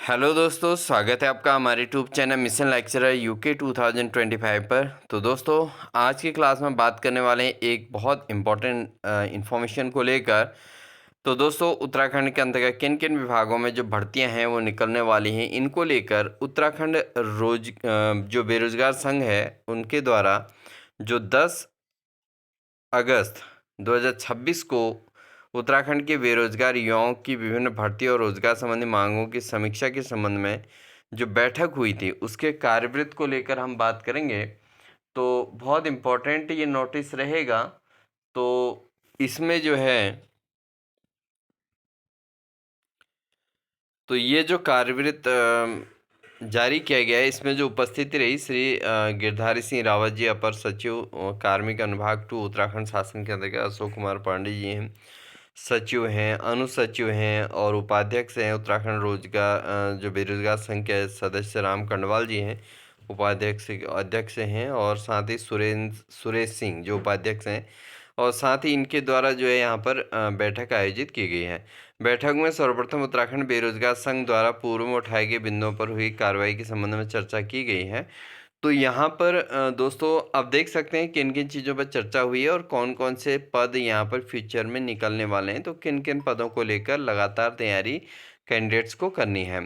Hello दोस्तों, स्वागत है आपका हमारे YouTube channel mission lecturer UK 2025 पर। तो दोस्तों, आज की क्लास में बात करने वाले हैं एक बहुत इम्पोर्टेंट इन्फॉर्मेशन को लेकर। तो दोस्तों, उत्तराखंड के अंतर्गत किन किन विभागों में जो भर्तियां हैं वो निकलने वाली हैं, इनको लेकर उत्तराखंड जो बेरोजगार संघ है उनके द्वारा जो 10 अगस्त 2026 को उत्तराखंड के बेरोजगार युवाओं की विभिन्न भर्ती और रोजगार संबंधी मांगों की समीक्षा के संबंध में जो बैठक हुई थी उसके कार्यवृत्त को लेकर हम बात करेंगे। तो बहुत इम्पोर्टेंट ये नोटिस रहेगा। तो इसमें जो है तो ये जो कार्यवृत्त जारी किया गया है, इसमें जो उपस्थिति रही श्री गिरधारी सिंह रावत जी, अपर सचिव कार्मिक अनुभाग 2 उत्तराखंड शासन के अंतर्गत, अशोक कुमार पांडे जी हैं सचिव हैं, अनुसचिव हैं और उपाध्यक्ष हैं उत्तराखंड रोजगार जो बेरोजगार संघ के सदस्य राम कंडवाल जी हैं, उपाध्यक्ष अध्यक्ष हैं, और साथ ही सुरेश सिंह जो उपाध्यक्ष हैं। और साथ ही इनके द्वारा जो है यहाँ पर बैठक आयोजित की गई है। बैठक में सर्वप्रथम उत्तराखंड बेरोजगार संघ द्वारा पूर्व में उठाए गए बिंदुओं पर हुई कार्रवाई के संबंध में चर्चा की गई है। तो यहाँ पर दोस्तों आप देख सकते हैं किन किन चीज़ों पर चर्चा हुई है और कौन कौन से पद यहाँ पर फ्यूचर में निकलने वाले हैं। तो किन किन पदों को लेकर लगातार तैयारी कैंडिडेट्स को करनी है।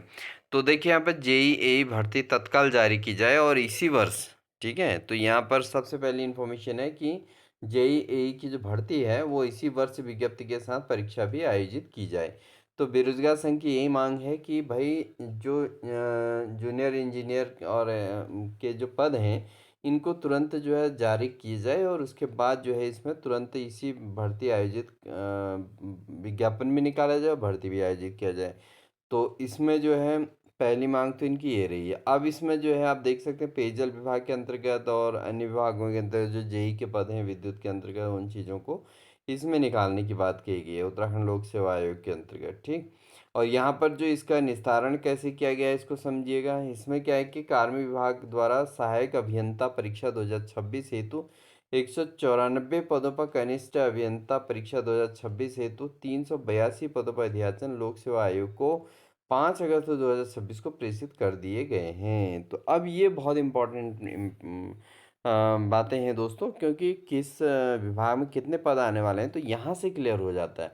तो देखिए, यहाँ पर जेईई भर्ती तत्काल जारी की जाए और इसी वर्ष, ठीक है। तो यहाँ पर सबसे पहली इन्फॉर्मेशन है कि जेईई की जो भर्ती है वो इसी वर्ष विज्ञप्ति के साथ परीक्षा भी आयोजित की जाए। तो बेरोजगार संघ की यही मांग है कि भाई जो जूनियर इंजीनियर और के जो पद हैं इनको तुरंत जो है जारी की जाए और उसके बाद जो है इसमें तुरंत इसी भर्ती आयोजित विज्ञापन भी निकाला जाए और भर्ती भी आयोजित किया जाए। तो इसमें जो है पहली मांग तो इनकी ये रही है। अब इसमें जो है आप देख सकते हैं पेयजल विभाग के अंतर्गत और अन्य विभागों के अंतर्गत जो जेई के पद हैं विद्युत के अंतर्गत, उन चीज़ों को इसमें निकालने की बात कही गई है उत्तराखंड लोक सेवा आयोग के अंतर्गत, ठीक। और यहाँ पर जो इसका निस्तारण कैसे किया गया है इसको समझिएगा। इसमें क्या है कि कार्मिक विभाग द्वारा सहायक अभियंता परीक्षा 2026 हेतु 194 पदों पर, कनिष्ठ अभियंता परीक्षा 2026 हेतु 382 पदों पर अध्याचन लोक सेवा आयोग को 5 अगस्त 2026 को प्रेषित कर दिए गए हैं। तो अब ये बहुत इम्पोर्टेंट बातें हैं दोस्तों, क्योंकि किस विभाग में कितने पद आने वाले हैं तो यहाँ से क्लियर हो जाता है।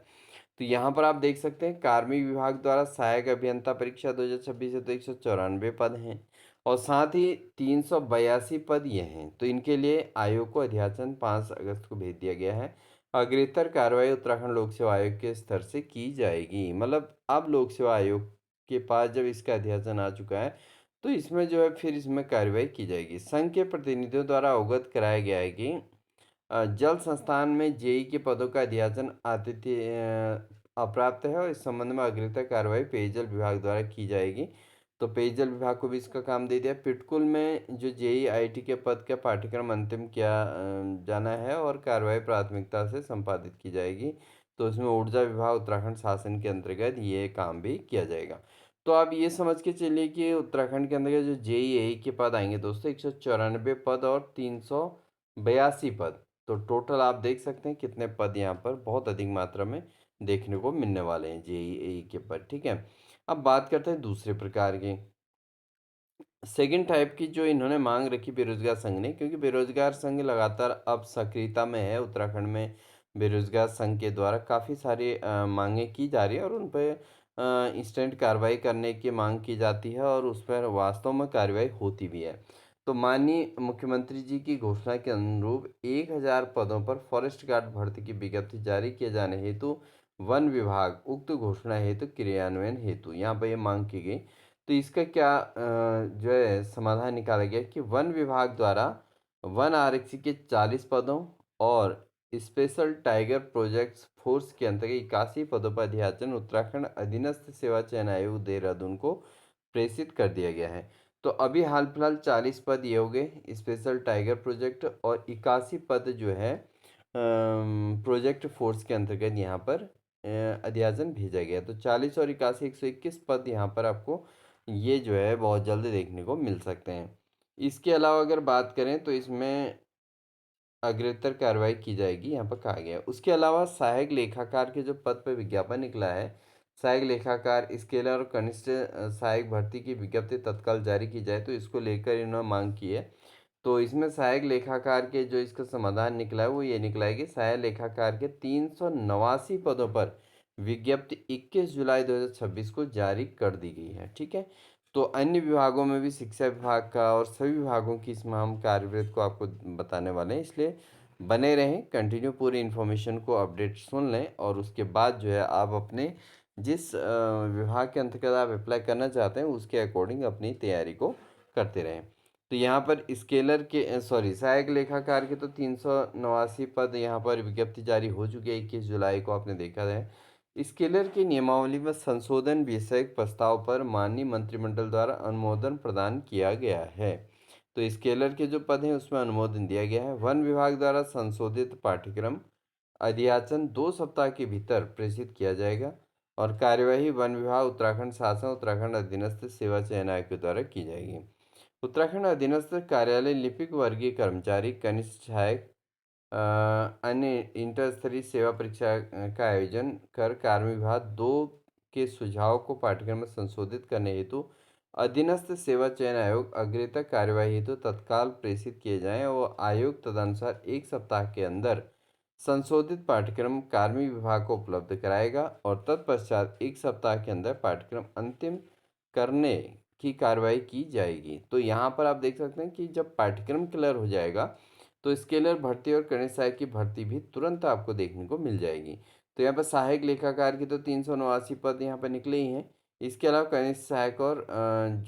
तो यहाँ पर आप देख सकते हैं कार्मिक विभाग द्वारा सहायक अभियंता परीक्षा 2026 है तो 194 पद हैं और साथ ही 382 पद ये हैं। तो इनके लिए आयोग को अध्याचन 5 अगस्त को भेज दिया गया है। अग्रेतर कार्रवाई उत्तराखंड लोक सेवा आयोग के स्तर से की जाएगी। मतलब अब लोक सेवा आयोग के पास जब इसका अध्याचन आ चुका है तो इसमें जो है फिर इसमें कार्रवाई की जाएगी। संघ के प्रतिनिधियों द्वारा अवगत कराया गया है कि जल संस्थान में जेई के पदों का अध्याचन अप्राप्त है और इस संबंध में अग्रतर कार्रवाई पेयजल विभाग द्वारा की जाएगी। तो पेयजल विभाग को भी इसका काम दे दिया। पिटकुल में जो जेई आईटी के पद का पाठ्यक्रम अंतिम किया जाना है और कार्रवाई प्राथमिकता से संपादित की जाएगी। तो इसमें ऊर्जा विभाग उत्तराखंड शासन के अंतर्गत ये काम भी किया जाएगा। तो आप ये समझ के चलिए कि उत्तराखंड के अंदर जो जेईई के पद आएंगे दोस्तों 194 पद और 382 पद। तो टोटल आप देख सकते हैं कितने पद यहाँ पर बहुत अधिक मात्रा में देखने को मिलने वाले हैं जेईई के पद, ठीक है। अब बात करते हैं दूसरे प्रकार की, सेकंड टाइप की जो इन्होंने मांग रखी बेरोजगार संघ ने, क्योंकि बेरोजगार संघ लगातार अब सक्रियता में है उत्तराखंड में। बेरोजगार संघ के द्वारा काफ़ी सारी मांगें की जा रही है और उन पर इंस्टेंट कार्रवाई करने की मांग की जाती है और उस पर वास्तव में कार्रवाई होती भी है। तो माननीय मुख्यमंत्री जी की घोषणा के अनुरूप 1000 पदों पर फॉरेस्ट गार्ड भर्ती की विज्ञप्ति जारी किए जाने हेतु वन विभाग उक्त घोषणा हेतु क्रियान्वयन हेतु यहाँ पर यह मांग की गई। तो इसका क्या जो है समाधान निकाला गया कि वन विभाग द्वारा वन आरक्षी के 40 पदों और स्पेशल टाइगर प्रोजेक्ट्स फोर्स के अंतर्गत 81 पदों पर अध्याचन उत्तराखंड अधीनस्थ सेवा चयन आयोग देहरादून को प्रेषित कर दिया गया है। तो अभी हाल फिलहाल 40 पद ये हो गए स्पेशल टाइगर प्रोजेक्ट और 81 पद जो है प्रोजेक्ट फोर्स के अंतर्गत यहाँ पर अध्याचन भेजा गया। तो 40 और 81 121 पद यहाँ पर आपको ये जो है बहुत जल्द देखने को मिल सकते हैं। इसके अलावा अगर बात करें तो इसमें अग्रतर कार्रवाई की जाएगी यहाँ पर कहा गया है। उसके अलावा सहायक लेखाकार के जो पद पर विज्ञापन निकला है सहायक लेखाकार, स्केलर और कनिष्ठ सहायक भर्ती की विज्ञप्ति तत्काल जारी की जाए, तो इसको लेकर इन्होंने मांग की है। तो इसमें सहायक लेखाकार के जो इसका समाधान निकला है वो ये निकला है कि सहायक लेखाकार के 389 पदों पर विज्ञप्ति 21 जुलाई 2026 को जारी कर दी गई है। ठीक है, तो अन्य विभागों में भी शिक्षा विभाग का और सभी विभागों की इसमें हम कार्यवृत्त को आपको बताने वाले हैं, इसलिए बने रहें, कंटिन्यू पूरी इन्फॉर्मेशन को अपडेट सुन लें और उसके बाद जो है आप अपने जिस विभाग के अंतर्गत आप अप्लाई करना चाहते हैं उसके अकॉर्डिंग अपनी तैयारी को करते रहें। तो यहाँ पर स्केलर के सहायक लेखाकार के तो 389 पद यहाँ पर विज्ञप्ति जारी हो चुकी है 21 जुलाई को, आपने देखा है। स्केलर की नियमावली में संशोधन विषयक प्रस्ताव पर माननीय मंत्रिमंडल द्वारा अनुमोदन प्रदान किया गया है। तो स्केलर के जो पद हैं उसमें अनुमोदन दिया गया है। वन विभाग द्वारा संशोधित पाठ्यक्रम अध्याचन 2 सप्ताह के भीतर प्रेषित किया जाएगा और कार्यवाही वन विभाग, उत्तराखंड शासन, उत्तराखंड अधीनस्थ सेवा चयन आयोग के द्वारा की जाएगी। उत्तराखंड अधीनस्थ कार्यालय लिपिक वर्गीय कर्मचारी, कनिष्ठ सहायक, अन्य इंटर स्तरीय सेवा परीक्षा का आयोजन कर कार्य विभाग 2 के सुझाव को पाठ्यक्रम में संशोधित करने हेतु अधीनस्थ सेवा चयन आयोग अग्रता कार्यवाही हेतु तत्काल प्रेषित किए जाएं और आयोग तदनुसार 1 सप्ताह के अंदर संशोधित पाठ्यक्रम कार्मिक विभाग को उपलब्ध कराएगा और तत्पश्चात 1 सप्ताह के अंदर पाठ्यक्रम अंतिम करने की कार्रवाई की जाएगी। तो यहाँ पर आप देख सकते हैं कि जब पाठ्यक्रम क्लियर हो जाएगा तो स्केलर भर्ती और कनिष्ठ सहायक की भर्ती भी तुरंत आपको देखने को मिल जाएगी। तो यहाँ पर सहायक लेखाकार की तो 389 पद यहाँ पर निकले ही हैं। इसके अलावा कनिष्ठ सहायक और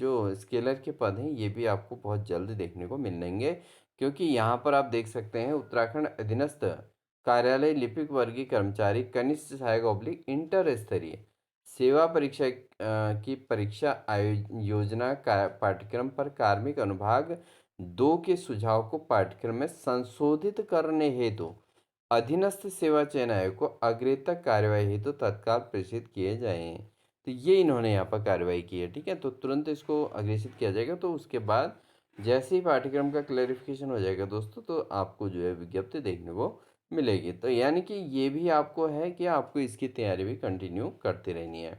जो स्केलर के पद हैं ये भी आपको बहुत जल्द देखने को मिलेंगे, क्योंकि यहाँ पर आप देख सकते हैं उत्तराखंड अधीनस्थ कार्यालय लिपिक वर्गीय कर्मचारी, कनिष्ठ सहायक ऑब्लिक इंटर स्तरीय सेवा परीक्षा की परीक्षा योजना का पाठ्यक्रम पर कार्मिक अनुभाग 2 के सुझाव को पाठ्यक्रम में संशोधित करने हेतु अधीनस्थ सेवा चयन आयोग को अग्रता कार्यवाही हेतु तत्काल प्रेषित किए जाएं। तो ये इन्होंने यहाँ पर कार्रवाई की है। ठीक है, तो तुरंत इसको अग्रेसित किया जाएगा। तो उसके बाद जैसे ही पाठ्यक्रम का क्लैरिफिकेशन हो जाएगा दोस्तों, तो आपको जो है विज्ञप्ति देखने को मिलेगी। तो यानी कि ये भी आपको है कि आपको इसकी तैयारी भी कंटिन्यू करती रहनी है।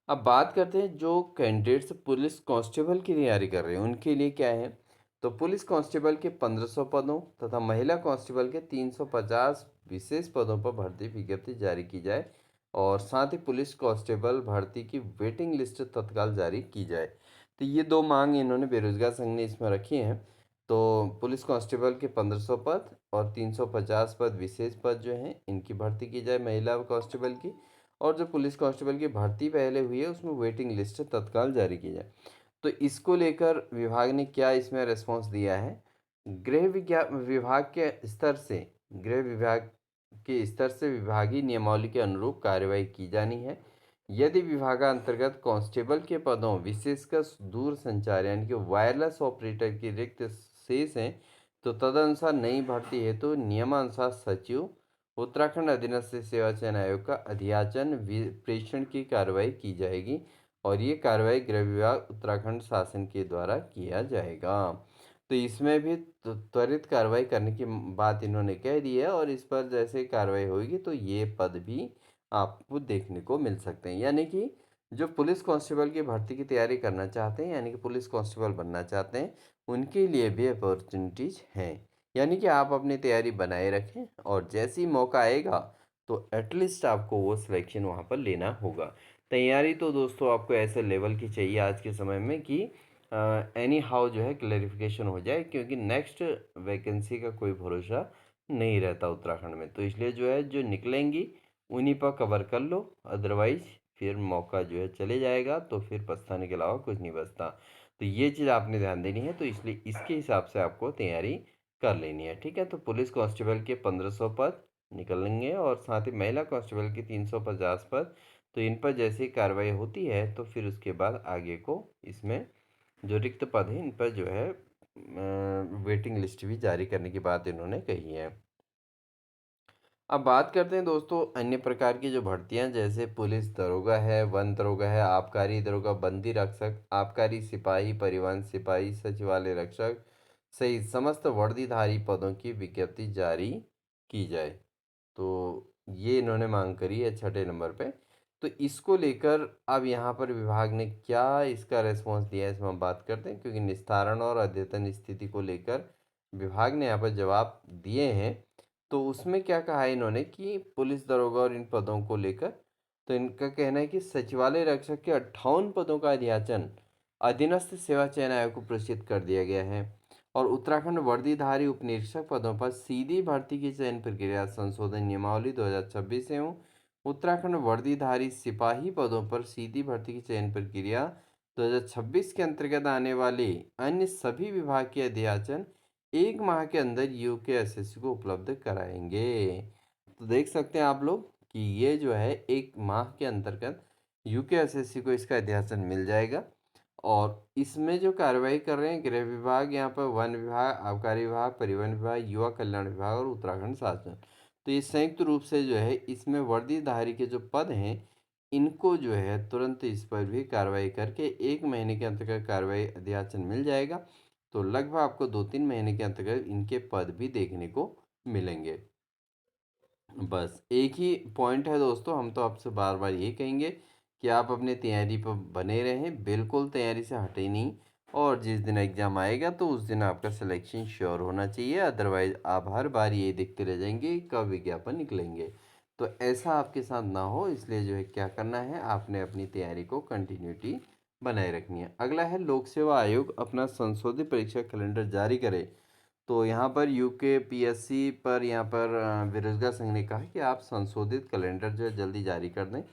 अब बात करते हैं जो कैंडिडेट्स पुलिस कांस्टेबल की तैयारी कर रहे हैं उनके लिए क्या है। तो पुलिस कांस्टेबल के 1500 पदों तथा महिला कांस्टेबल के 350 विशेष पदों पर भर्ती विज्ञप्ति जारी की जाए और साथ ही पुलिस कांस्टेबल भर्ती की वेटिंग लिस्ट तत्काल जारी की जाए। तो ये दो मांग इन्होंने बेरोजगार संघ ने इसमें रखी हैं। तो पुलिस कांस्टेबल के 1500 पद और 350 पद विशेष पद जो हैं इनकी भर्ती की जाए महिला कांस्टेबल की, और जो पुलिस कांस्टेबल की भर्ती पहले हुई है उसमें वेटिंग लिस्ट तत्काल जारी की जाए। तो इसको लेकर विभाग ने क्या इसमें रिस्पॉन्स दिया है। विभाग के स्तर से गृह विभाग के स्तर से विभागीय नियमावली के अनुरूप कार्यवाही की जानी है। यदि विभागांतर्गत कांस्टेबल के पदों विशेषकर दूर संचार यानी कि वायरलेस ऑपरेटर की रिक्त शेष हैं तो तदनुसार नई भर्ती हेतु नियमानुसार सचिव उत्तराखंड अधीनस्थ सेवा चयन आयोग का अध्याचन प्रेषण की कार्रवाई की जाएगी और ये कार्रवाई गृह विभाग उत्तराखंड शासन के द्वारा किया जाएगा। तो इसमें भी त्वरित कार्रवाई करने की बात इन्होंने कह दी है और इस पर जैसे कार्रवाई होगी तो ये पद भी आपको देखने को मिल सकते हैं। यानी कि जो पुलिस कांस्टेबल की भर्ती की तैयारी करना चाहते हैं यानी कि पुलिस कांस्टेबल बनना चाहते हैं उनके लिए भी अपॉर्चुनिटीज़ हैं। यानी कि आप अपनी तैयारी बनाए रखें और जैसे ही मौका आएगा तो एटलीस्ट आपको वो सिलेक्शन वहाँ पर लेना होगा। तैयारी तो दोस्तों आपको ऐसे लेवल की चाहिए आज के समय में कि एनी हाउ जो है क्लैरिफिकेशन हो जाए, क्योंकि नेक्स्ट वैकेंसी का कोई भरोसा नहीं रहता उत्तराखंड में। तो इसलिए जो है जो निकलेंगी उन्हीं पर कवर कर लो, अदरवाइज फिर मौका जो है चले जाएगा तो फिर पछताने के अलावा कुछ नहीं बचता। तो ये चीज़ आपने ध्यान देनी है, तो इसलिए इसके हिसाब से आपको तैयारी कर लेनी है। ठीक है, तो पुलिस कांस्टेबल के 1500 पद निकलेंगे और साथ ही महिला कांस्टेबल के 350 पद। तो इन पर जैसे ही कार्रवाई होती है तो फिर उसके बाद आगे को इसमें जो रिक्त पद हैं इन पर जो है वेटिंग लिस्ट भी जारी करने की बात इन्होंने कही है। अब बात करते हैं दोस्तों अन्य प्रकार की जो भर्तियां, जैसे पुलिस दरोगा है, वन दरोगा है, आबकारी दरोगा, बंदी रक्षक, आबकारी सिपाही, परिवहन सिपाही, सचिवालय रक्षक सहित समस्त वर्दीधारी पदों की विज्ञप्ति जारी की जाए। तो ये इन्होंने मांग करी है 6ठे नंबर पे। तो इसको लेकर अब यहाँ पर विभाग ने क्या इसका रिस्पॉन्स दिया है, इसमें हम बात करते हैं, क्योंकि निस्तारण और अद्यतन स्थिति को लेकर विभाग ने यहाँ पर जवाब दिए हैं। तो उसमें क्या कहा है इन्होंने कि पुलिस दरोगा और इन पदों को लेकर, तो इनका कहना है कि सचिवालय रक्षक के 58 पदों का अध्याचन अधीनस्थ सेवा चयन आयोग को प्रेषित कर दिया गया है। और उत्तराखंड वर्दीधारी उप निरीक्षक पदों पर सीधी भर्ती की चयन प्रक्रिया संशोधन नियमावली 2026 एवं उत्तराखंड वर्दीधारी सिपाही पदों पर सीधी भर्ती की चयन प्रक्रिया 2026 के अंतर्गत आने वाले अन्य सभी विभाग के अध्याचन 1 माह के अंदर यूकेएसएससी को उपलब्ध कराएंगे। तो देख सकते हैं आप लोग कि ये जो है 1 माह के अंतर्गत यूकेएसएससी को इसका अध्याचन मिल जाएगा। और इसमें जो कार्रवाई कर रहे हैं गृह विभाग, यहाँ पर वन विभाग, आबकारी विभाग, परिवहन विभाग, युवा कल्याण विभाग और उत्तराखंड शासन, तो ये संयुक्त रूप से जो है इसमें वर्दीधारी के जो पद हैं इनको जो है तुरंत इस पर भी कार्रवाई करके 1 महीने के अंतर्गत कार्रवाई अध्याचन मिल जाएगा। तो लगभग आपको 2-3 महीने के अंतर्गत इनके पद भी देखने को मिलेंगे। बस एक ही पॉइंट है दोस्तों, हम तो आपसे बार बार यही कहेंगे कि आप अपनी तैयारी पर बने रहें, बिल्कुल तैयारी से हटे नहीं। और जिस दिन एग्ज़ाम आएगा तो उस दिन आपका सिलेक्शन श्योर होना चाहिए, अदरवाइज़ आप हर बार ये देखते रह जाएंगे कब विज्ञापन निकलेंगे। तो ऐसा आपके साथ ना हो, इसलिए जो है क्या करना है, आपने अपनी तैयारी को कंटिन्यूटी बनाए रखनी है। अगला है लोक सेवा आयोग अपना संशोधित परीक्षा कैलेंडर जारी करे। तो यहाँ पर यूकेपीएससी पर यहाँ पर बेरोजगार संघ ने कहा कि आप संशोधित कैलेंडर जो है जल्दी जारी कर दें,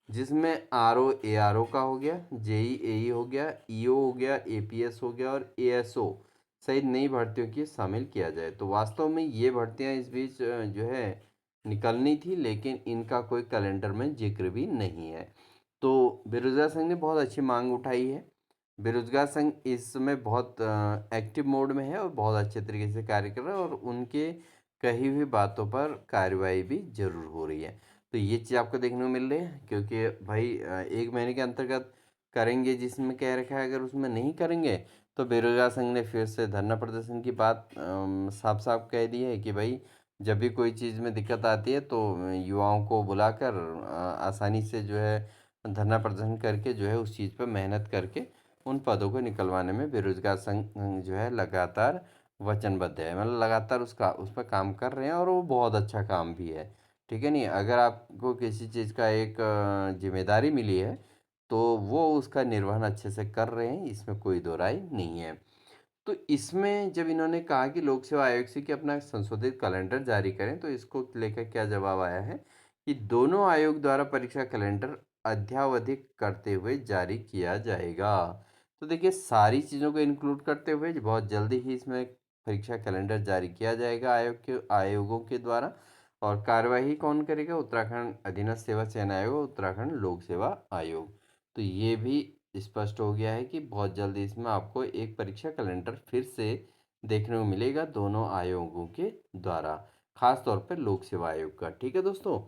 जिसमें आरओ एआरओ का हो गया, जेई एई हो गया, ईओ हो गया, एपीएस हो गया और एएसओ सहित नई भर्तियों की शामिल किया जाए। तो वास्तव में ये भर्तियाँ इस बीच जो है निकलनी थी, लेकिन इनका कोई कैलेंडर में जिक्र भी नहीं है। तो बेरोजगार संघ ने बहुत अच्छी मांग उठाई है। बेरोजगार संघ इस समय बहुत एक्टिव मोड में है और बहुत अच्छे तरीके से कार्य कर रहा है और उनके कही हुई बातों पर कार्रवाई भी जरूर हो रही है। तो ये चीज़ आपको देखने को मिल रही है, क्योंकि भाई 1 महीने के अंतर्गत करेंगे जिसमें कह रखा है, अगर उसमें नहीं करेंगे तो बेरोजगार संघ ने फिर से धरना प्रदर्शन की बात साफ साफ कह दी है कि भाई जब भी कोई चीज़ में दिक्कत आती है तो युवाओं को बुलाकर आसानी से जो है धरना प्रदर्शन करके जो है उस चीज़ पर मेहनत करके उन पदों को निकलवाने में बेरोजगार संघ जो है लगातार वचनबद्ध है, मतलब लगातार उस पर काम कर रहे हैं और वो बहुत अच्छा काम भी है। ठीक है नहीं, अगर आपको किसी चीज़ का एक जिम्मेदारी मिली है तो वो उसका निर्वहन अच्छे से कर रहे हैं, इसमें कोई दो राय नहीं है। तो इसमें जब इन्होंने कहा कि लोक सेवा आयोग से कि अपना संशोधित कैलेंडर जारी करें, तो इसको लेकर क्या जवाब आया है कि दोनों आयोग द्वारा परीक्षा कैलेंडर अद्यावधिक करते हुए जारी किया जाएगा। तो देखिए सारी चीज़ों को इंक्लूड करते हुए बहुत जल्दी ही इसमें परीक्षा कैलेंडर जारी किया जाएगा आयोगों के द्वारा। और कार्यवाही कौन करेगा? उत्तराखंड अधीनस्थ सेवा चयन आयोग, उत्तराखंड लोक सेवा आयोग। तो ये भी स्पष्ट हो गया है कि बहुत जल्दी इसमें आपको एक परीक्षा कैलेंडर फिर से देखने को मिलेगा दोनों आयोगों के द्वारा, खास तौर पर लोक सेवा आयोग का। ठीक है दोस्तों,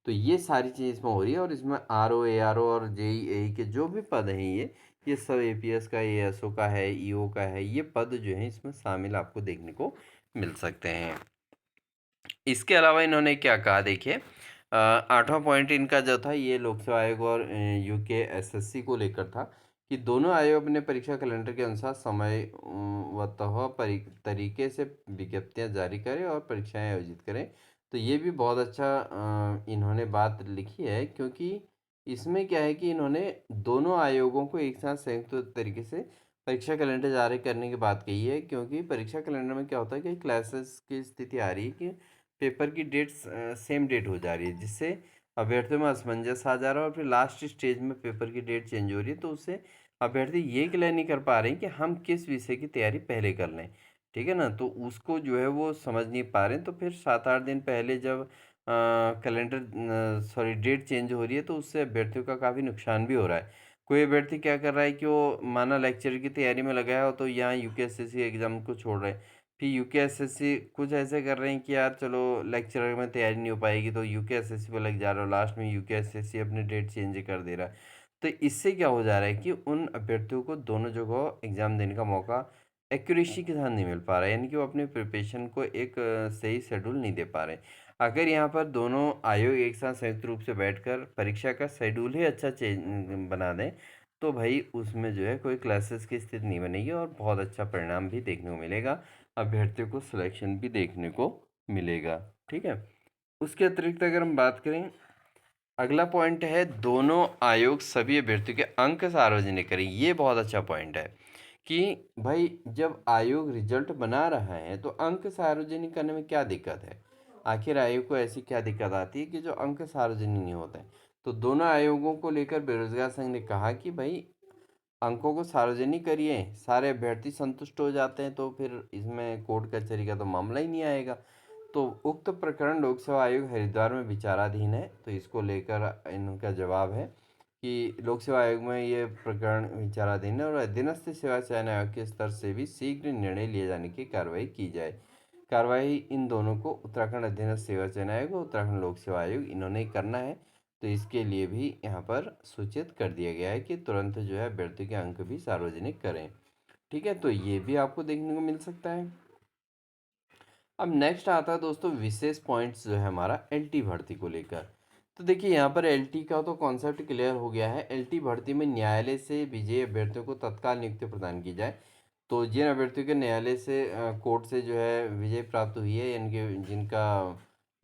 तो ये सारी चीज़ इसमें हो रही है और इसमें आरओ एआरओ और जेई एई के जो भी पद हैं ये सब एपीएस का, एएसओ का है, ईओ का है, ये पद जो हैं इसमें शामिल आपको देखने को मिल सकते हैं। इसके अलावा इन्होंने क्या कहा देखिए, 8वां पॉइंट इनका जो था ये लोक सेवा आयोग और यूकेएसएससी को लेकर था कि दोनों आयोग अपने परीक्षा कैलेंडर के अनुसार समय तरीके से विज्ञप्तियां जारी करें और परीक्षाएं आयोजित करें। तो ये भी बहुत अच्छा इन्होंने बात लिखी है, क्योंकि इसमें क्या है कि इन्होंने दोनों आयोगों को एक साथ संयुक्त तरीके से परीक्षा कैलेंडर जारी करने की बात कही है। क्योंकि परीक्षा कैलेंडर में क्या होता है कि क्लासेस की स्थिति आ रही है कि पेपर की डेट्स सेम डेट हो जा रही है, जिससे अभ्यर्थियों में असमंजस आ जा रहा है और फिर लास्ट स्टेज में पेपर की डेट चेंज हो रही है। तो उससे अभ्यर्थी ये क्लियर नहीं कर पा रहे हैं कि हम किस विषय की तैयारी पहले कर लें। ठीक है ना, तो उसको जो है वो समझ नहीं पा रहे हैं। तो फिर 7-8 दिन पहले जब डेट चेंज हो रही है तो उससे अभ्यर्थियों का काफ़ी नुकसान भी हो रहा है। कोई अभ्यर्थी क्या कर रहा है कि वो माना लेक्चर की तैयारी में लगा है तो यहाँ यूकेएसएससी एग्ज़ाम को छोड़ रहे हैं। फिर यूकेएसएससी कुछ ऐसे कर रहे हैं कि यार चलो लेक्चरर में तैयारी नहीं हो पाएगी तो यूकेएसएससी पे लग जा रहा हो, लास्ट में यूकेएसएससी अपनी डेट चेंज कर दे रहा है। तो इससे क्या हो जा रहा है कि उन अभ्यर्थियों को दोनों जगह एग्ज़ाम देने का मौका एक्यूरेसी के साथ नहीं मिल पा रहा है, यानी कि वो अपने प्रिपरेशन को एक सही शेड्यूल नहीं दे पा रहे। अगर यहाँ पर दोनों आयोग एक साथ संयुक्त रूप से बैठकर परीक्षा का शेड्यूल ही अच्छा बना दें, तो भाई उसमें जो है कोई क्लासेस की स्थिति नहीं बनेगी और बहुत अच्छा परिणाम भी देखने को मिलेगा, अभ्यर्थियों को सिलेक्शन भी देखने को मिलेगा। ठीक है, उसके अतिरिक्त अगर हम बात करें, अगला पॉइंट है दोनों आयोग सभी अभ्यर्थियों के अंक सार्वजनिक करें। ये बहुत अच्छा पॉइंट है कि भाई जब आयोग रिजल्ट बना रहा है तो अंक सार्वजनिक करने में क्या दिक्कत है। आखिर आयोग को ऐसी क्या दिक्कत आती है कि जो अंक सार्वजनिक नहीं होते हैं। तो दोनों आयोगों को लेकर बेरोजगार संघ ने कहा कि भाई अंकों को सार्वजनिक करिए, सारे अभ्यर्थी संतुष्ट हो जाते हैं तो फिर इसमें कोर्ट कचहरी का तो मामला ही नहीं आएगा। तो उक्त प्रकरण लोक सेवा आयोग हरिद्वार में विचाराधीन है। तो इसको लेकर इनका जवाब है कि लोक सेवा आयोग में ये प्रकरण विचाराधीन है और अधीनस्थ सेवा चयन आयोग के स्तर से भी शीघ्र निर्णय लिए जाने की कार्रवाई की जाए। कार्रवाई इन दोनों को उत्तराखंड अधीनस्थ सेवा चयन आयोग और उत्तराखंड लोक सेवा आयोग इन्होंने ही करना है। तो इसके लिए भी यहाँ पर सूचित कर दिया गया है कि तुरंत जो है अभ्यर्थी के अंक भी सार्वजनिक करें। ठीक है, तो ये भी आपको देखने को मिल सकता है। अब नेक्स्ट आता है दोस्तों विशेष पॉइंट्स जो है हमारा एलटी भर्ती को लेकर। तो देखिए यहाँ पर एलटी का तो कॉन्सेप्ट क्लियर हो गया है। एलटी भर्ती में न्यायालय से विजयी अभ्यर्थियों को तत्काल नियुक्ति प्रदान की जाए। तो जिन अभ्यर्थियों के न्यायालय से कोर्ट से जो है विजय प्राप्त हुई है, इनके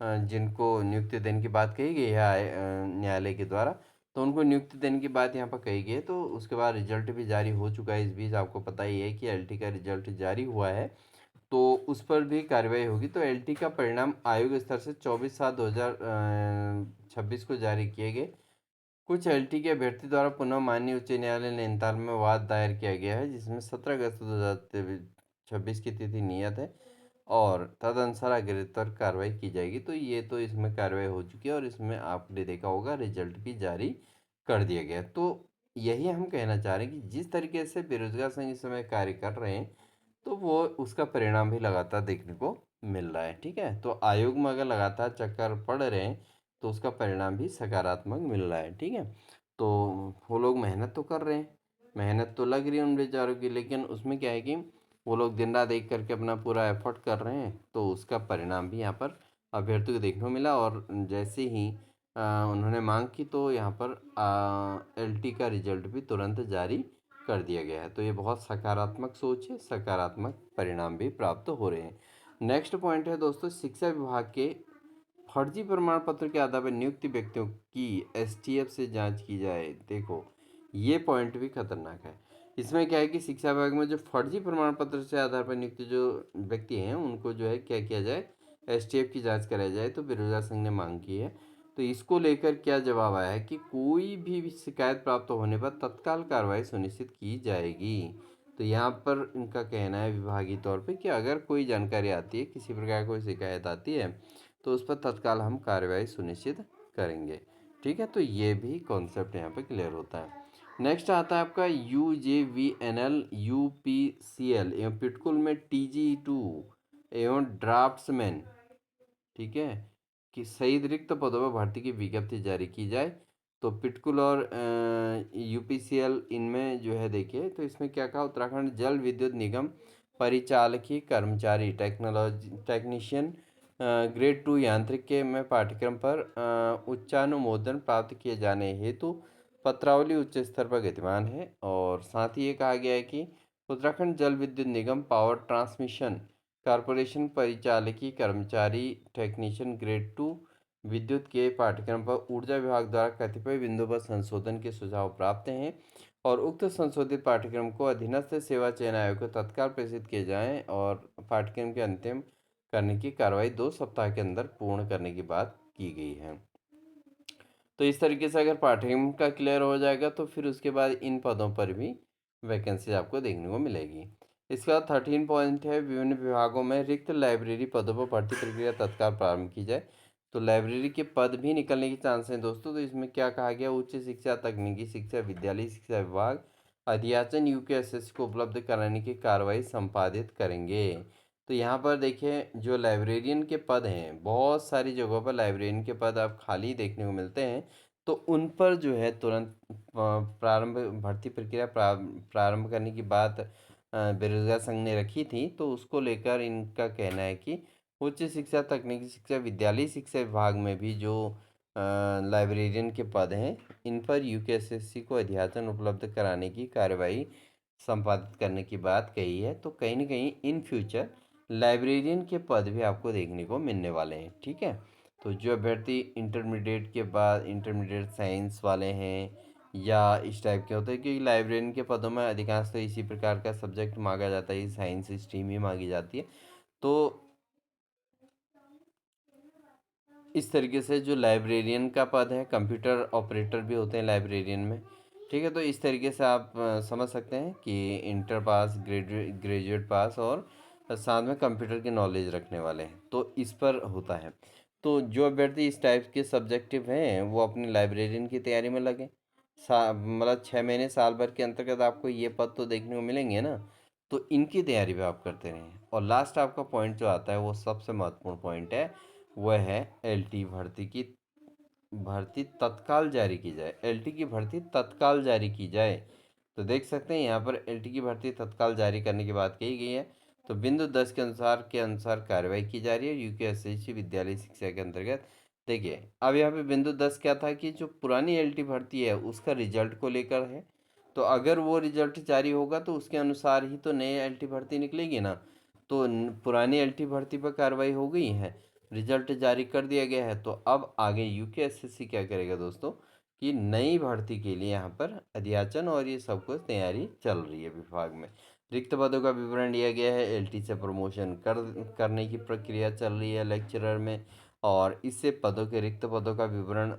जिनको नियुक्ति देने की बात कही गई है न्यायालय के द्वारा, तो उनको नियुक्ति देने की बात यहाँ पर कही गई है। तो उसके बाद रिजल्ट भी जारी हो चुका है। इस बीच आपको पता ही है कि एलटी का रिजल्ट जारी हुआ है, तो उस पर भी कार्रवाई होगी। तो एलटी का परिणाम आयोग स्तर से 24/7/2026 को जारी किए गए। कुछ एलटी के अभ्यर्थी द्वारा पुनः माननीय उच्च न्यायालय नैनीताल में वाद दायर किया गया है, जिसमें 17 अगस्त 2026 की तिथि नियत है और तदनुसार अग्रेतर कार्रवाई की जाएगी। तो ये तो इसमें कार्रवाई हो चुकी है और इसमें आपने देखा होगा रिजल्ट भी जारी कर दिया गया। तो यही हम कहना चाह रहे हैं कि जिस तरीके से बेरोजगार संघ इस समय कार्य कर रहे हैं, तो वो उसका परिणाम भी लगातार देखने को मिल रहा है। ठीक है, तो आयोग में अगर लगातार चक्कर पड़ रहे हैं तो उसका परिणाम भी सकारात्मक मिल रहा है। ठीक है, तो वो लोग मेहनत तो कर रहे हैं, मेहनत तो लग रही है उन बेचारों की, लेकिन उसमें क्या है कि वो लोग दिन रात एक करके अपना पूरा एफर्ट कर रहे हैं, तो उसका परिणाम भी यहाँ पर अभ्यर्थियों को देखने को मिला। और जैसे ही उन्होंने मांग की तो यहाँ पर एलटी का रिजल्ट भी तुरंत जारी कर दिया गया है। तो ये बहुत सकारात्मक सोच है, सकारात्मक परिणाम भी प्राप्त हो रहे हैं। नेक्स्ट पॉइंट है दोस्तों शिक्षा विभाग के फर्जी प्रमाण पत्र के आधार पर नियुक्त व्यक्तियों की एसटीएफ से जांच की जाए। देखो ये पॉइंट भी खतरनाक है। इसमें क्या है कि शिक्षा विभाग में जो फर्जी प्रमाण पत्र से आधार पर नियुक्त जो व्यक्ति हैं उनको जो है क्या किया जाए, एसटीएफ की जांच कराई जाए। तो बेरोजगार संघ ने मांग की है। तो इसको लेकर क्या जवाब आया है कि कोई भी शिकायत प्राप्त होने पर तत्काल कार्रवाई सुनिश्चित की जाएगी। तो यहाँ पर इनका कहना है विभागीय तौर पे कि अगर कोई जानकारी आती है, किसी प्रकार कोई शिकायत आती है, तो उस पर तत्काल हम कार्रवाई सुनिश्चित करेंगे। ठीक है, तो ये भी कॉन्सेप्ट यहाँ पे क्लियर होता है। नेक्स्ट आता है आपका UJVNL UPCL एवं पिटकुल में TG2 एवं ड्राफ्ट्समैन। ठीक है, कि सही रिक्त पदों पर भर्ती की विज्ञप्ति जारी की जाए। तो पिटकुल और UPCL इनमें जो है देखिए, तो इसमें क्या कहा, उत्तराखंड जल विद्युत निगम परिचालकीय कर्मचारी टेक्नीशियन ग्रेड 2 यांत्रिक के में पाठ्यक्रम पर उच्चानुमोदन प्राप्त किए जाने हेतु पत्रावली उच्च स्तर पर गतिमान है। और साथ ही ये कहा गया है कि उत्तराखंड जल विद्युत निगम पावर ट्रांसमिशन कॉरपोरेशन परिचालकीय कर्मचारी टेक्नीशियन ग्रेड 2 विद्युत के पाठ्यक्रम पर ऊर्जा विभाग द्वारा कतिपय बिंदुओं पर संशोधन के सुझाव प्राप्त हैं और उक्त संशोधित पाठ्यक्रम को अधीनस्थ सेवा चयन आयोग को तत्काल प्रेषित किए जाएं और पाठ्यक्रम के अंतिम करने की कार्रवाई 2 सप्ताह के अंदर पूर्ण करने की बात की गई है। तो इस तरीके से अगर पाठ्यक्रम का क्लियर हो जाएगा तो फिर उसके बाद इन पदों पर भी वैकेंसी आपको देखने को मिलेगी। इसके बाद 13 पॉइंट है विभिन्न विभागों में रिक्त लाइब्रेरी पदों पर भर्ती प्रक्रिया तत्काल प्रारंभ की जाए। तो लाइब्रेरी के पद भी निकलने के चांस हैं दोस्तों। तो इसमें क्या कहा गया, उच्च शिक्षा तकनीकी शिक्षा विद्यालय शिक्षा विभाग अध्याचन UKSS को उपलब्ध कराने की कार्रवाई संपादित करेंगे। तो यहाँ पर देखिए जो लाइब्रेरियन के पद हैं, बहुत सारी जगहों पर लाइब्रेरियन के पद आप खाली देखने को मिलते हैं। तो उन पर जो है तुरंत प्रारंभ भर्ती प्रक्रिया प्रारंभ करने की बात बेरोजगार संघ ने रखी थी। तो उसको लेकर इनका कहना है कि उच्च शिक्षा, तकनीकी शिक्षा, विद्यालयी शिक्षा विभाग में भी जो लाइब्रेरियन के पद हैं, इन पर यूकेएसएससी को अध्याचन उपलब्ध कराने की कार्यवाही संपादित करने की बात कही है। तो कहीं ना कहीं इन फ्यूचर लाइब्रेरियन के पद भी आपको देखने को मिलने वाले हैं, ठीक है। तो जो अभ्यर्थी इंटरमीडिएट के बाद इंटरमीडिएट साइंस वाले हैं या इस टाइप के होते हैं, क्योंकि लाइब्रेरियन के पदों में अधिकांश तो इसी प्रकार का सब्जेक्ट मांगा जाता है, साइंस स्ट्रीम ही मांगी जाती है। तो इस तरीके से जो लाइब्रेरियन का पद है, कंप्यूटर ऑपरेटर भी होते हैं लाइब्रेरियन में, ठीक है। तो इस तरीके से आप समझ सकते हैं कि इंटर पास, ग्रेजुएट पास और साथ में कंप्यूटर की नॉलेज रखने वाले हैं, तो इस पर होता है। तो जो अभ्यर्थी इस टाइप के सब्जेक्टिव हैं वो अपनी लाइब्रेरियन की तैयारी में लगे। मतलब 6 महीने साल भर के अंतर्गत आपको ये पद तो देखने को मिलेंगे ना, तो इनकी तैयारी भी आप करते रहें। और लास्ट आपका पॉइंट जो आता है वो सबसे महत्वपूर्ण पॉइंट है, वह है एलटी भर्ती तत्काल जारी की जाए। एलटी की भर्ती तत्काल जारी की जाए। तो देख सकते हैं यहाँ पर एलटी की भर्ती तत्काल जारी करने की बात कही गई है। तो बिंदु 10 के अनुसार कार्रवाई की जा रही है यूकेएसएससी विद्यालय शिक्षा के अंतर्गत। देखिए अब यहाँ पे बिंदु 10 क्या था कि जो पुरानी एलटी भर्ती है उसका रिजल्ट को लेकर है। तो अगर वो रिजल्ट जारी होगा तो उसके अनुसार ही तो नई एलटी भर्ती निकलेगी ना। तो पुरानी एलटी भर्ती पर कार्रवाई हो गई है, रिजल्ट जारी कर दिया गया है। तो अब आगे यूकेएसएससी क्या करेगा दोस्तों कि नई भर्ती के लिए यहाँ पर अध्याचन और ये सब कुछ तैयारी चल रही है विभाग में। रिक्त पदों का विवरण दिया गया है, एलटी से प्रमोशन करने की प्रक्रिया चल रही है लेक्चरर में, और इससे रिक्त पदों का विवरण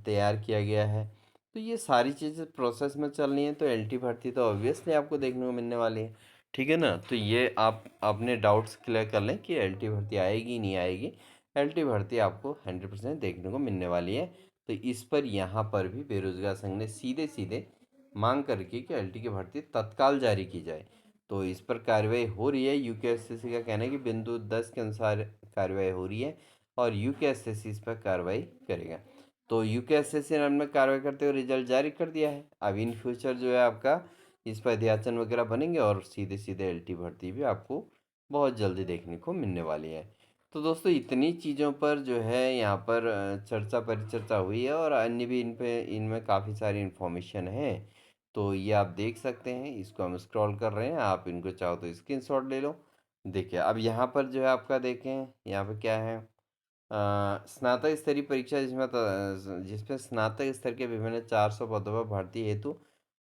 तैयार किया गया है। तो ये सारी चीज़ें प्रोसेस में चल रही हैं। तो एलटी भर्ती तो ऑब्वियसली आपको देखने को मिलने वाली है, ठीक है ना। तो ये आप अपने डाउट्स क्लियर कर लें कि एलटी भर्ती आएगी नहीं आएगी। एलटी भर्ती आपको 100% देखने को मिलने वाली है। तो इस पर यहाँ पर भी बेरोजगार संघ ने सीधे सीधे मांग करके कि एलटी की भर्ती तत्काल जारी की जाए। तो इस पर कार्रवाई हो रही है। यूकेएसएससी का कहना है कि बिंदु 10 के अनुसार कार्रवाई हो रही है और यूकेएसएससी इस पर कार्रवाई करेगा। तो यूकेएसएससी ने अपने कार्रवाई करते हुए रिजल्ट जारी कर दिया है। अब इन फ्यूचर जो है आपका इस पर अध्याचन वगैरह बनेंगे और सीधे सीधे एलटी भर्ती भी आपको बहुत जल्दी देखने को मिलने वाली है। तो दोस्तों इतनी चीज़ों पर जो है यहाँ पर चर्चा परिचर्चा हुई है, और अन्य भी इनमें काफ़ी सारी इन्फॉर्मेशन है। तो ये आप देख सकते हैं, इसको हम स्क्रॉल कर रहे हैं, आप इनको चाहो तो स्क्रीनशॉट ले लो। देखिए अब यहाँ पर जो है आपका देखें, यहाँ पर क्या है, स्नातक स्तरीय परीक्षा जिसमें स्नातक स्तर के विभिन्न 400 पदों पर भर्ती हेतु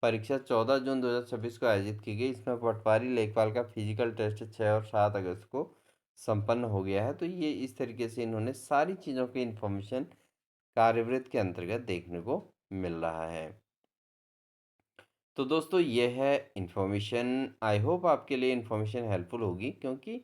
परीक्षा 14 जून 2026 को आयोजित की गई। इसमें पटवारी लेखपाल का फिजिकल टेस्ट 6 और 7 अगस्त को संपन्न हो गया है। तो ये इस तरीके से इन्होंने सारी चीज़ों की इन्फॉर्मेशन कार्यवृत्त के अंतर्गत देखने को मिल रहा है। तो दोस्तों ये है इन्फॉर्मेशन। आई होप आपके लिए इन्फॉर्मेशन हेल्पफुल होगी, क्योंकि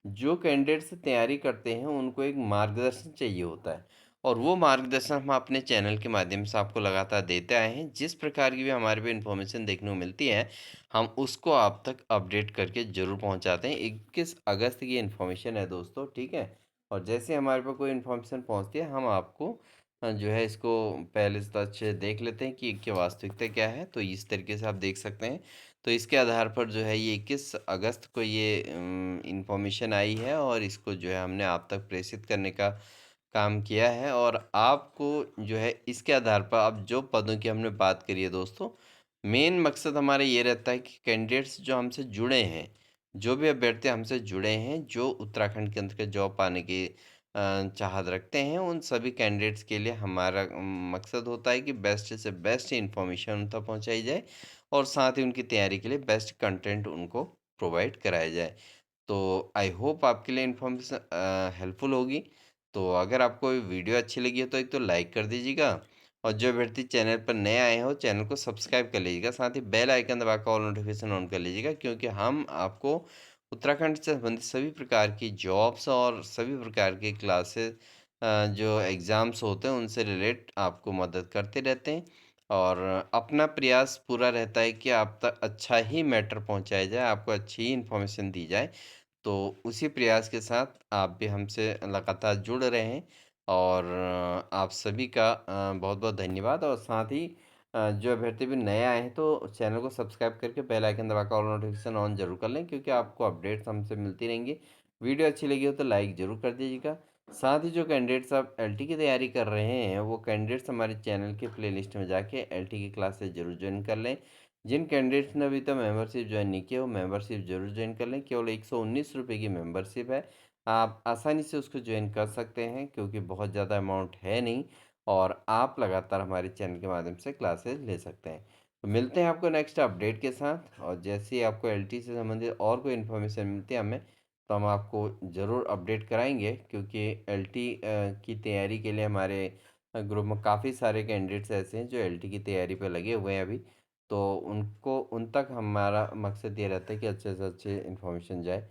जो कैंडिडेट्स तैयारी करते हैं उनको एक मार्गदर्शन चाहिए होता है, और वो मार्गदर्शन हम अपने चैनल के माध्यम से आपको लगातार देते आए हैं। जिस प्रकार की भी हमारे पे इन्फॉर्मेशन देखने को मिलती है हम उसको आप तक अपडेट करके ज़रूर पहुंचाते हैं। 21 अगस्त की इन्फॉर्मेशन है दोस्तों, ठीक है। और जैसे हमारे पास कोई इन्फॉर्मेशन पहुंचती है हम आपको जो है इसको पहले से तो अच्छे देख लेते हैं कि वास्तविकता क्या है। तो इस तरीके से आप देख सकते हैं। तो इसके आधार पर जो है ये 21 अगस्त को ये इन्फॉर्मेशन आई है, और इसको जो है हमने आप तक प्रेषित करने का काम किया है। और आपको जो है इसके आधार पर अब जो पदों की हमने बात करी है दोस्तों, मेन मकसद हमारा ये रहता है कि कैंडिडेट्स जो हमसे जुड़े हैं, जो भी अभ्यर्थी हमसे जुड़े हैं, जो उत्तराखंड के अंतर्गत जॉब पाने की चाहत रखते हैं, उन सभी कैंडिडेट्स के लिए हमारा मकसद होता है कि बेस्ट से बेस्ट इन्फॉर्मेशन उन तक पहुँचाई जाए, और साथ ही उनकी तैयारी के लिए बेस्ट कंटेंट उनको प्रोवाइड कराया जाए। तो आई होप आपके लिए इन्फॉर्मेशन हेल्पफुल होगी। तो अगर आपको ये वीडियो अच्छी लगी है तो एक तो लाइक कर दीजिएगा, और जो अभ्यर्थी चैनल पर नए आए हो चैनल को सब्सक्राइब कर लीजिएगा, साथ ही बेल आइकन दबाकर ऑल नोटिफिकेशन ऑन कर लीजिएगा, क्योंकि हम आपको उत्तराखंड से संबंधित सभी प्रकार की जॉब्स और सभी प्रकार की क्लासेस जो एग्ज़ाम्स होते हैं उनसे रिलेट आपको मदद करते रहते हैं। और अपना प्रयास पूरा रहता है कि आप तक अच्छा ही मैटर पहुंचाया जाए, आपको अच्छी ही इन्फॉर्मेशन दी जाए। तो उसी प्रयास के साथ आप भी हमसे लगातार जुड़ रहे हैं, और आप सभी का बहुत बहुत धन्यवाद। और साथ ही जो अभ्यर्थी भी नए आए हैं तो चैनल को सब्सक्राइब करके बेल आइकन दबाकर ऑल नोटिफिकेशन ऑन जरूर कर लें, क्योंकि आपको अपडेट्स हमसे मिलती रहेंगी। वीडियो अच्छी लगी हो तो लाइक ज़रूर कर दीजिएगा। साथ ही जो कैंडिडेट्स आप एलटी की तैयारी कर रहे हैं, वो कैंडिडेट्स हमारे चैनल के प्लेलिस्ट में जाके एलटी की क्लासेस ज़रूर ज्वाइन कर लें। जिन कैंडिडेट्स ने अभी तक मेंबरशिप ज्वाइन नहीं किया, वो मेंबरशिप ज़रूर ज्वाइन कर लें। केवल 119 रुपये की मेंबरशिप है। आप आसानी से उसको ज्वाइन कर सकते हैं, क्योंकि बहुत ज़्यादा अमाउंट है नहीं, और आप लगातार हमारे चैनल के माध्यम से क्लासेस ले सकते हैं। तो मिलते हैं आपको नेक्स्ट अपडेट के साथ, और जैसे ही आपको एलटी से संबंधित और कोई इन्फॉर्मेशन मिलती है हमें, तो हम आपको ज़रूर अपडेट कराएंगे, क्योंकि एलटी की तैयारी के लिए हमारे ग्रुप में काफ़ी सारे कैंडिडेट्स ऐसे हैं जो एलटी की तैयारी पे लगे हुए हैं अभी। तो उनको उन तक हमारा मकसद ये रहता है कि अच्छे से अच्छे इन्फॉर्मेशन जाए।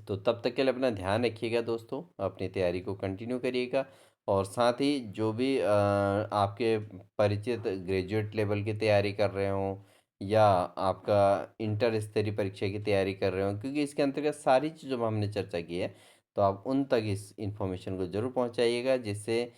तो तब तक के लिए अपना ध्यान रखिएगा दोस्तों, अपनी तैयारी को कंटिन्यू करिएगा। और साथ ही जो भी आपके परिचित ग्रेजुएट लेवल की तैयारी कर रहे हों, या आपका इंटर स्तरीय परीक्षा की तैयारी कर रहे हों, क्योंकि इसके अंतर्गत सारी चीज़ों में हमने चर्चा की है, तो आप उन तक इस इन्फॉर्मेशन को ज़रूर पहुंचाइएगा, जिससे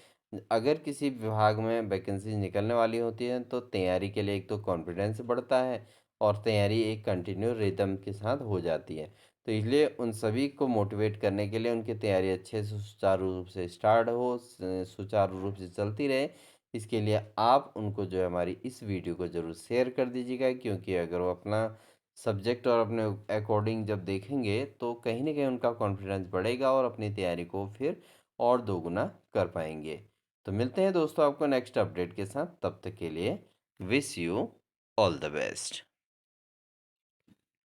अगर किसी विभाग में वैकेंसीज निकलने वाली होती हैं, तो तैयारी के लिए एक तो कॉन्फिडेंस बढ़ता है, और तैयारी एक कंटिन्यू रिदम के साथ हो जाती है। तो इसलिए उन सभी को मोटिवेट करने के लिए उनकी तैयारी अच्छे से सुचारू रूप से स्टार्ट हो, सुचारू रूप से चलती रहे, इसके लिए आप उनको जो है हमारी इस वीडियो को ज़रूर शेयर कर दीजिएगा, क्योंकि अगर वो अपना सब्जेक्ट और अपने अकॉर्डिंग जब देखेंगे, तो कहीं ना कहीं उनका कॉन्फिडेंस बढ़ेगा, और अपनी तैयारी को फिर और दोगुना कर पाएंगे। तो मिलते हैं दोस्तों आपको नेक्स्ट अपडेट के साथ, तब तक के लिए wish you all the best.